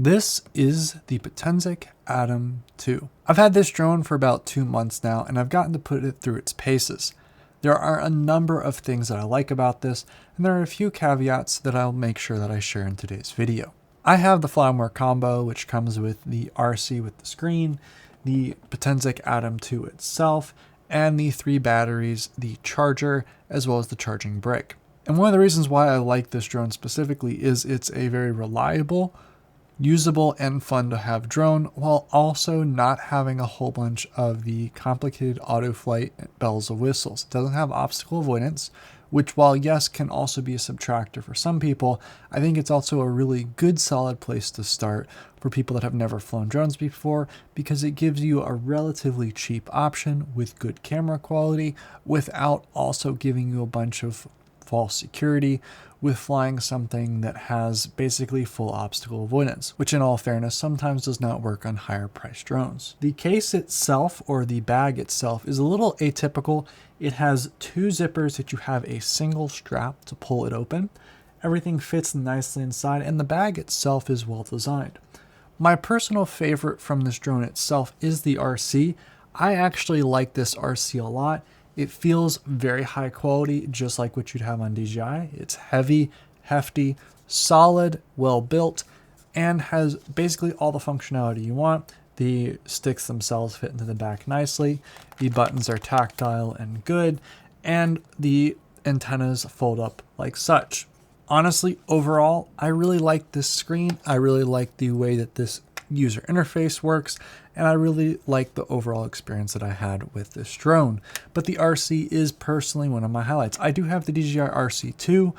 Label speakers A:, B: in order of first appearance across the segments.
A: This is the Potensic Atom 2. I've had this drone for about 2 months now, and I've gotten to put it through its paces. There are a number of things that I like about this, and there are a few caveats that I'll make sure that I share in today's video. I have the Fly-On-More combo, which comes with the RC with the screen, the Potensic Atom 2 itself, and the 3 batteries, the charger, as well as the charging brick. And one of the reasons why I like this drone specifically is it's a very reliable, usable, and fun to have drone, while also not having a whole bunch of the complicated auto flight bells and whistles. It doesn't have obstacle avoidance, which, while yes, can also be a subtractor for some people, I think it's also a really good solid place to start for people that have never flown drones before, because it gives you a relatively cheap option with good camera quality without also giving you a bunch of false security with flying something that has basically full obstacle avoidance, which in all fairness sometimes does not work on higher priced drones. The case itself, or the bag itself, is a little atypical. It has 2 zippers that you have a single strap to pull it open. Everything fits nicely inside, and the bag itself is well designed. My personal favorite from this drone itself is the RC. I actually like this RC a lot. It feels very high quality, just like what you'd have on DJI. It's heavy, hefty, solid, well built, and has basically all the functionality you want. The sticks themselves fit into the back nicely. The buttons are tactile and good, and the antennas fold up like such. Honestly, overall, I really like this screen. I really like the way that this user interface works, and I really like the overall experience that I had with this drone. But the RC is personally one of my highlights. I do have the DJI RC2.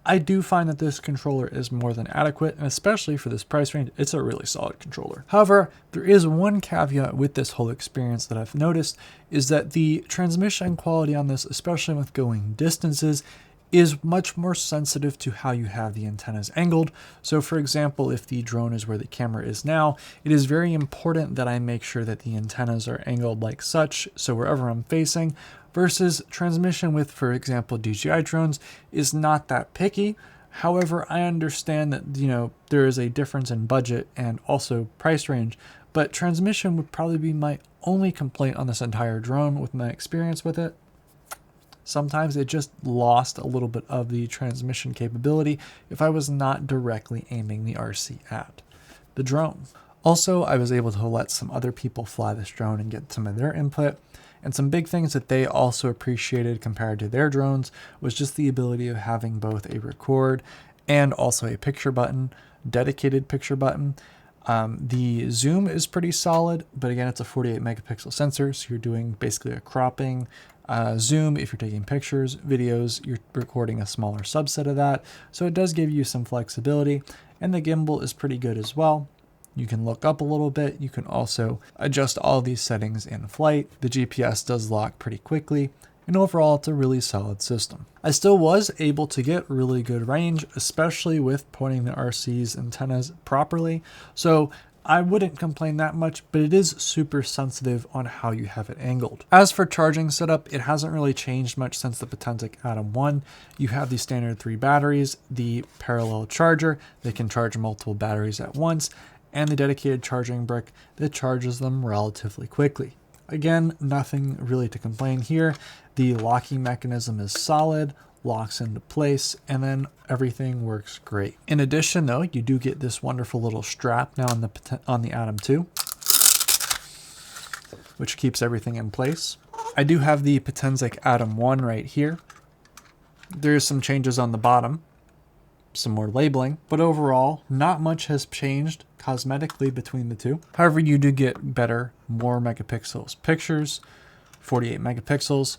A: I do find that this controller is more than adequate, and especially for this price range, it's a really solid controller. However, there is one caveat with this whole experience that I've noticed, is that the transmission quality on this, especially with going distances, is much more sensitive to how you have the antennas angled. So for example, if the drone is where the camera is now, it is very important that I make sure that the antennas are angled like such, so wherever I'm facing, versus transmission with, for example, DJI drones is not that picky. However, I understand that, there is a difference in budget and also price range, but transmission would probably be my only complaint on this entire drone with my experience with it. Sometimes it just lost a little bit of the transmission capability if I was not directly aiming the RC at the drone. Also, I was able to let some other people fly this drone and get some of their input. And some big things that they also appreciated compared to their drones was just the ability of having both a record and also a picture button, dedicated picture button. The zoom is pretty solid, but again, it's a 48 megapixel sensor, so you're doing basically a cropping zoom. If you're taking pictures, videos, you're recording a smaller subset of that. So it does give you some flexibility, and the gimbal is pretty good as well. You can look up a little bit. You can also adjust all these settings in flight. The GPS does lock pretty quickly, and overall it's a really solid system. I still was able to get really good range, especially with pointing the RC's antennas properly. So I wouldn't complain that much, but it is super sensitive on how you have it angled. As for charging setup, it hasn't really changed much since the Potensic Atom 1. You have the standard 3 batteries, the parallel charger that can charge multiple batteries at once, and the dedicated charging brick that charges them relatively quickly. Again, nothing really to complain here. The locking mechanism is solid, locks into place, and then everything works great. In addition, though, you do get this wonderful little strap now on the Atom 2, which keeps everything in place. I do have the Potensic Atom 1 right here. There's some changes on the bottom, some more labeling, but overall, not much has changed cosmetically between the two. However, you do get better, more megapixels pictures, 48 megapixels,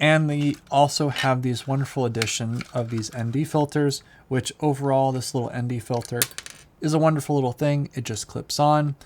A: and they also have these wonderful addition of these ND filters, which overall, this little ND filter is a wonderful little thing. It just clips on.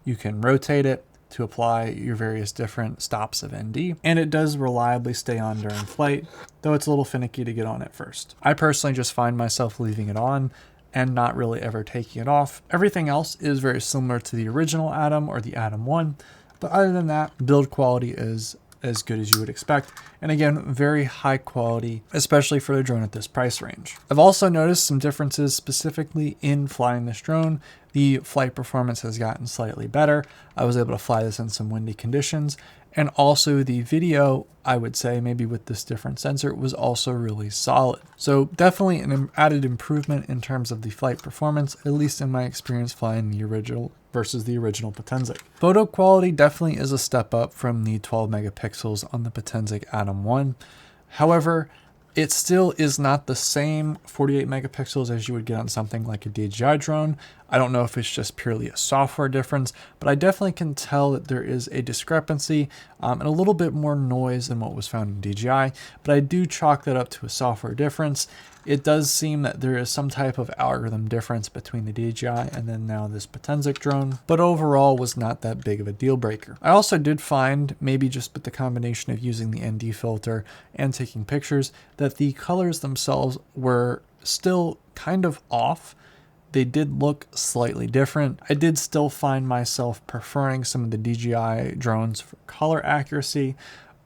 A: You can rotate it to apply your various different stops of ND, and it does reliably stay on during flight, though it's a little finicky to get on at first. I personally just find myself leaving it on and not really ever taking it off. Everything else is very similar to the original Atom or the Atom 1, but other than that, build quality is as good as you would expect. And again, very high quality, especially for a drone at this price range. I've also noticed some differences specifically in flying this drone. The flight performance has gotten slightly better. I was able to fly this in some windy conditions. And also the video, I would say, maybe with this different sensor, was also really solid. So definitely an added improvement in terms of the flight performance, at least in my experience flying the original versus the original Potensic. Photo quality definitely is a step up from the 12 megapixels on the Potensic Atom 1. However, it still is not the same 48 megapixels as you would get on something like a DJI drone. I don't know if it's just purely a software difference, but I definitely can tell that there is a discrepancy and a little bit more noise than what was found in DJI, but I do chalk that up to a software difference. It does seem that there is some type of algorithm difference between the DJI and then now this Potensic drone, but overall was not that big of a deal breaker. I also did find, maybe just with the combination of using the ND filter and taking pictures, that the colors themselves were still kind of off. They did look slightly different. I did still find myself preferring some of the DJI drones for color accuracy,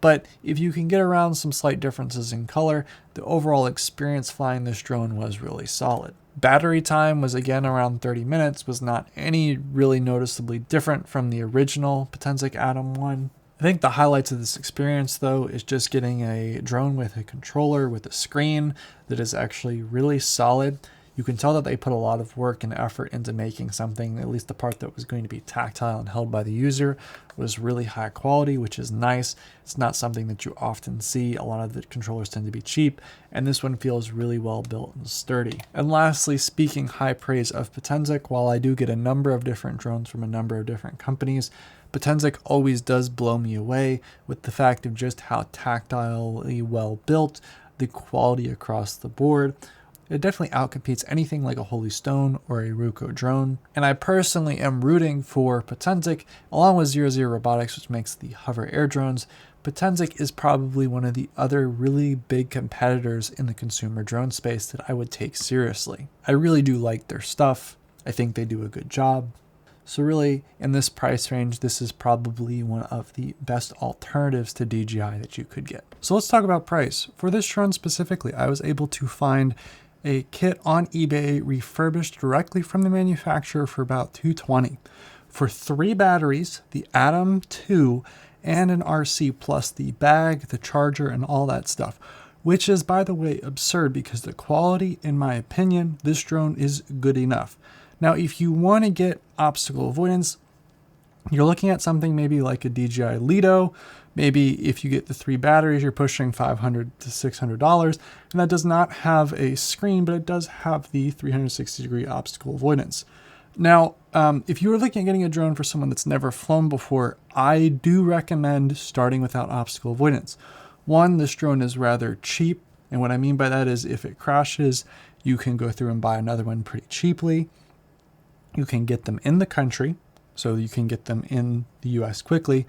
A: but if you can get around some slight differences in color, the overall experience flying this drone was really solid. Battery time was again around 30 minutes, was not any really noticeably different from the original Potensic Atom 1. I think the highlights of this experience though is just getting a drone with a controller with a screen that is actually really solid. You can tell that they put a lot of work and effort into making something, at least the part that was going to be tactile and held by the user, was really high quality, which is nice. It's not something that you often see. A lot of the controllers tend to be cheap, and this one feels really well built and sturdy. And lastly, speaking high praise of Potensic, while I do get a number of different drones from a number of different companies, Potensic always does blow me away with the fact of just how tactilely well built, the quality across the board. It definitely outcompetes anything like a Holy Stone or a Ruko drone. And I personally am rooting for Potensic, along with 00 Robotics, which makes the hover air drones. Potensic is probably one of the other really big competitors in the consumer drone space that I would take seriously. I really do like their stuff. I think they do a good job. So really, in this price range, this is probably one of the best alternatives to DJI that you could get. So let's talk about price. For this drone specifically, I was able to find a kit on eBay refurbished directly from the manufacturer for about $220 for 3 batteries, the Atom 2, and an RC plus the bag, the charger, and all that stuff, which is, by the way, absurd because the quality, in my opinion, this drone is good enough. Now, if you want to get obstacle avoidance, you're looking at something maybe like a DJI-level. Maybe if you get the 3 batteries, you're pushing $500 to $600, and that does not have a screen, but it does have the 360-degree obstacle avoidance. Now, if you were looking at getting a drone for someone that's never flown before, I do recommend starting without obstacle avoidance. One, this drone is rather cheap, and what I mean by that is if it crashes, you can go through and buy another one pretty cheaply. You can get them in the country, so you can get them in the US quickly.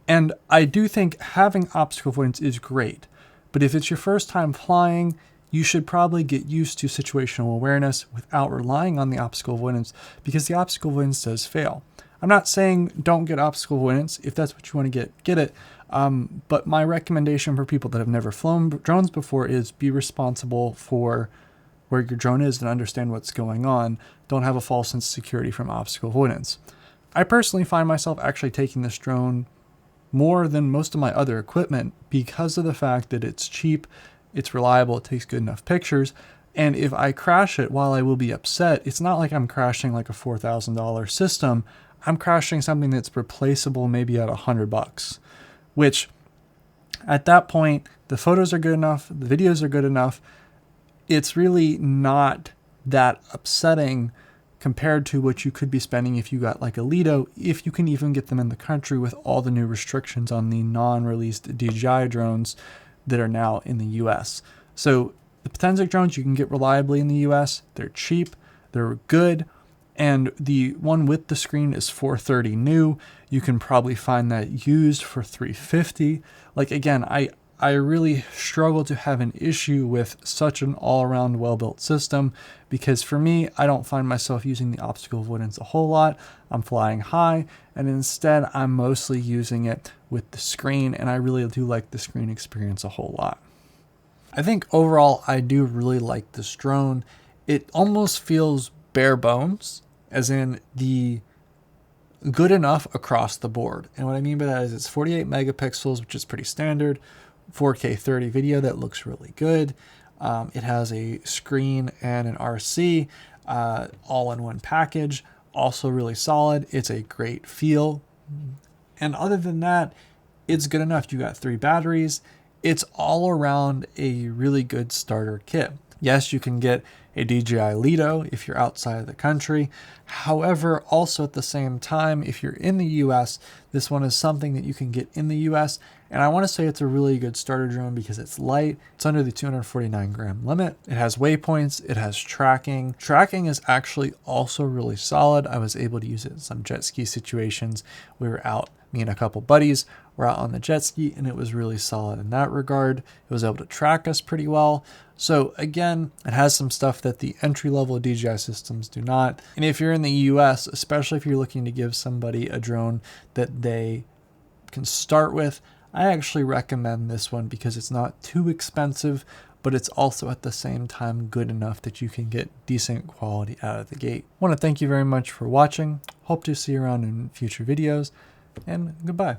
A: And I do think having obstacle avoidance is great, but if it's your first time flying, you should probably get used to situational awareness without relying on the obstacle avoidance, because the obstacle avoidance does fail. I'm not saying don't get obstacle avoidance. If that's what you want to get it. But my recommendation for people that have never flown drones before is be responsible for where your drone is and understand what's going on. Don't have a false sense of security from obstacle avoidance. I personally find myself actually taking this drone more than most of my other equipment because of the fact that it's cheap, it's reliable, it takes good enough pictures, and if I crash it, while I will be upset, it's not like I'm crashing like a $4,000 system. I'm crashing something that's replaceable maybe at $100, which at that point, the photos are good enough, the videos are good enough. It's really not that upsetting compared to what you could be spending if you got like a Lido, if you can even get them in the country with all the new restrictions on the non-released DJI drones that are now in the US. So the Potensic drones you can get reliably in the US. They're cheap, they're good, and the one with the screen is $430 new. You can probably find that used for $350. Like again, I really struggle to have an issue with such an all-around well-built system, because for me, I don't find myself using the obstacle avoidance a whole lot. I'm flying high, and instead I'm mostly using it with the screen, and I really do like the screen experience a whole lot. I think overall I do really like this drone. It almost feels bare bones, as in the good enough across the board. And what I mean by that is it's 48 megapixels, which is pretty standard, 4K 30 video that looks really good. It has a screen and an RC all in one package, also really solid. It's a great feel. And other than that, it's good enough. You got 3 batteries. It's all around a really good starter kit. Yes, you can get a DJI-level if you're outside of the country. However, also at the same time, if you're in the US, this one is something that you can get in the US. And I want to say it's a really good starter drone because it's light. It's under the 249 gram limit. It has waypoints. It has tracking. Tracking is actually also really solid. I was able to use it in some jet ski situations. We were out, me and a couple buddies were out on the jet ski, and it was really solid in that regard. It was able to track us pretty well. So again, it has some stuff that the entry-level DJI systems do not. And if you're in the US, especially if you're looking to give somebody a drone that they can start with, I actually recommend this one because it's not too expensive, but it's also at the same time good enough that you can get decent quality out of the gate. I want to thank you very much for watching. Hope to see you around in future videos, and goodbye.